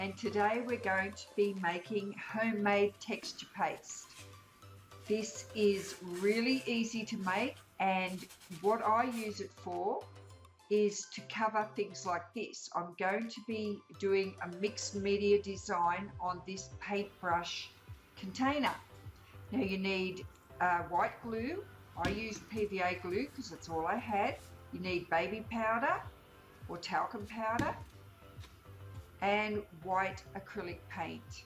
and today we're going to be making homemade texture paste. This is really easy to make, and what I use it for is to cover things like this. I'm going to be doing a mixed media design on this paintbrush container. Now you need white glue. I used PVA glue because that's all I had. You need baby powder or talcum powder and white acrylic paint.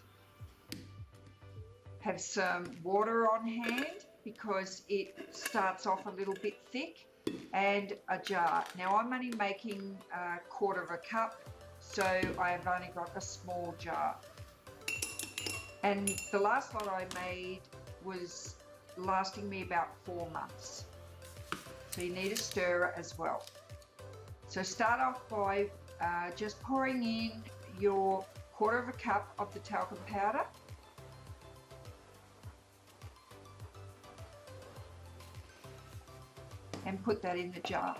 Have some water on hand because it starts off a little bit thick, and a jar. Now I'm only making 1/4 of a cup, so I've only got a small jar. And the last lot I made was lasting me about 4 months. So you need a stirrer as well. So start off by just pouring in your 1/4 of a cup of the talcum powder. And put that in the jar.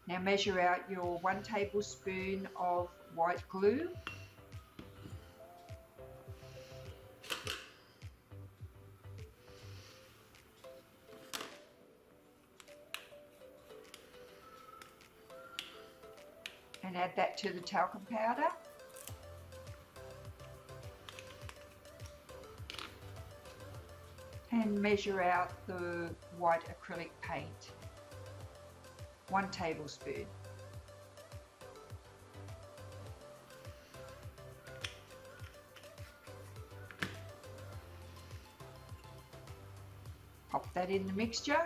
Now measure out your 1 tablespoon of white glue. And add that to the talcum powder. And measure out the white acrylic paint. 1 tablespoon. Pop that in the mixture.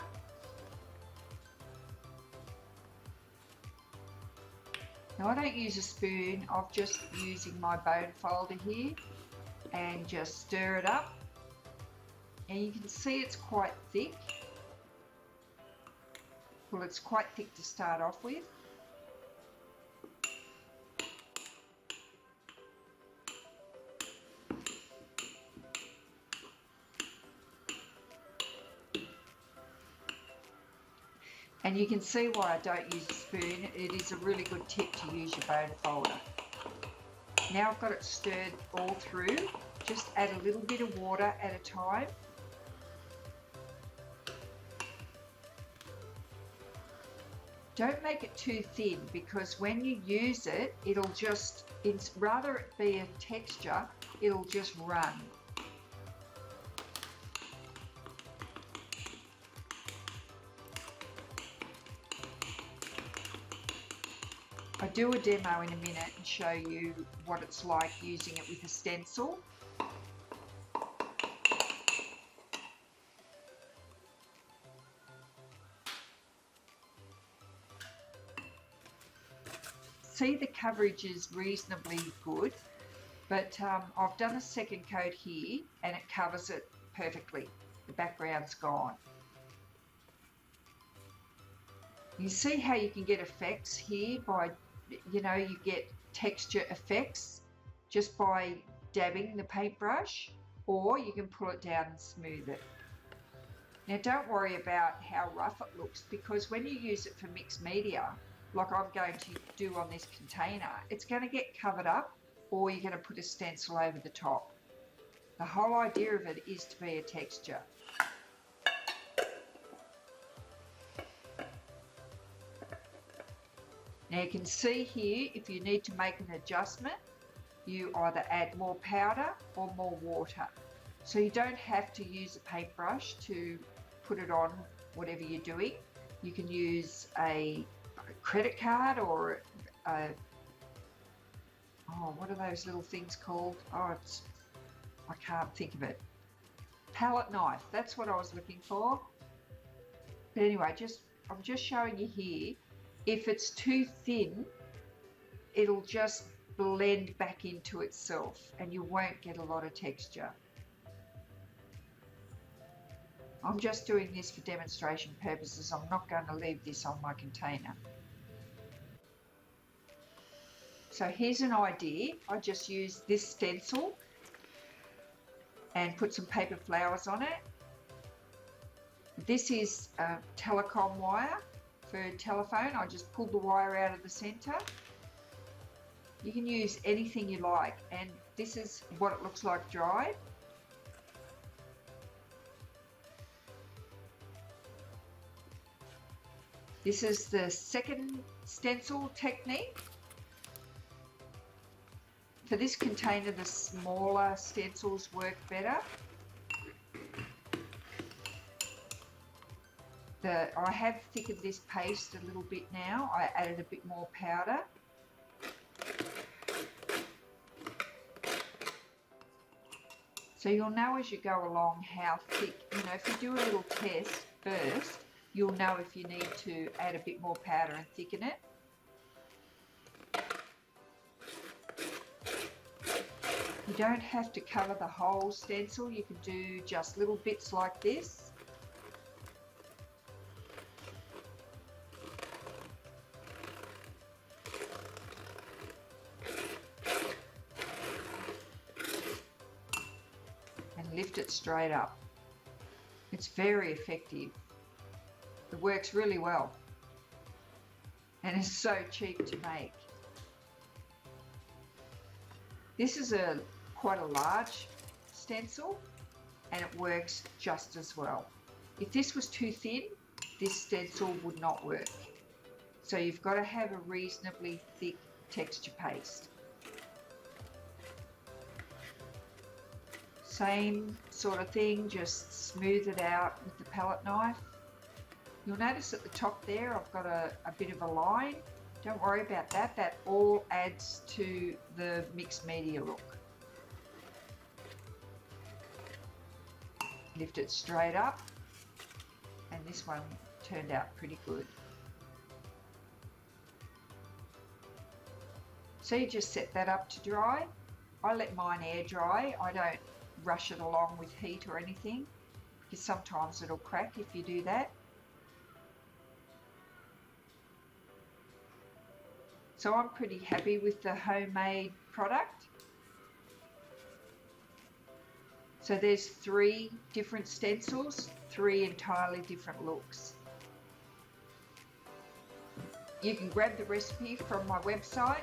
Now I don't use a spoon, I'm just using my bone folder here and just stir it up. And you can see it's quite thick. Well, it's quite thick to start off with. And you can see why I don't use a spoon. It is a really good tip to use your bone folder. Now I've got it stirred all through. Just add a little bit of water at a time. Don't make it too thin, because when you use it, it'll just, rather it be a texture, it'll just run. I'll do a demo in a minute and show you what it's like using it with a stencil. See, the coverage is reasonably good, but I've done a second coat here and it covers it perfectly. The background's gone. You see how you can get effects here by, you get texture effects just by dabbing the paintbrush, or you can pull it down and smooth it. Now don't worry about how rough it looks, because when you use it for mixed media, like I'm going to do on this container, it's going to get covered up, or you're going to put a stencil over the top. The whole idea of it is to be a texture. Now you can see here, if you need to make an adjustment, you either add more powder or more water. So you don't have to use a paintbrush to put it on whatever you're doing. You can use a credit card or what are those little things called? I can't think of it. Palette knife, that's what I was looking for. But anyway, I'm just showing you here. If it's too thin, it'll just blend back into itself and you won't get a lot of texture. I'm just doing this for demonstration purposes. I'm not going to leave this on my container. So here's an idea. I just used this stencil and put some paper flowers on it. This is telecom wire for telephone. I just pulled the wire out of the center. You can use anything you like, and this is what it looks like dried. This is the second stencil technique. For this container, the smaller stencils work better. I have thickened this paste a little bit now. I added a bit more powder. So you'll know as you go along how thick, if you do a little test first, you'll know if you need to add a bit more powder and thicken it. You don't have to cover the whole stencil. You can do just little bits like this. And lift it straight up. It's very effective. It works really well. And it's so cheap to make. This is quite a large stencil, and it works just as well. If this was too thin, this stencil would not work. So you've got to have a reasonably thick texture paste. Same sort of thing, just smooth it out with the palette knife. You'll notice at the top there I've got a bit of a line. Don't worry about that, that all adds to the mixed media look. Lift it straight up, and this one turned out pretty good. So you just set that up to dry. I let mine air dry. I don't rush it along with heat or anything, because sometimes it'll crack if you do that. So I'm pretty happy with the homemade product. So there's 3 different stencils, 3 entirely different looks. You can grab the recipe from my website,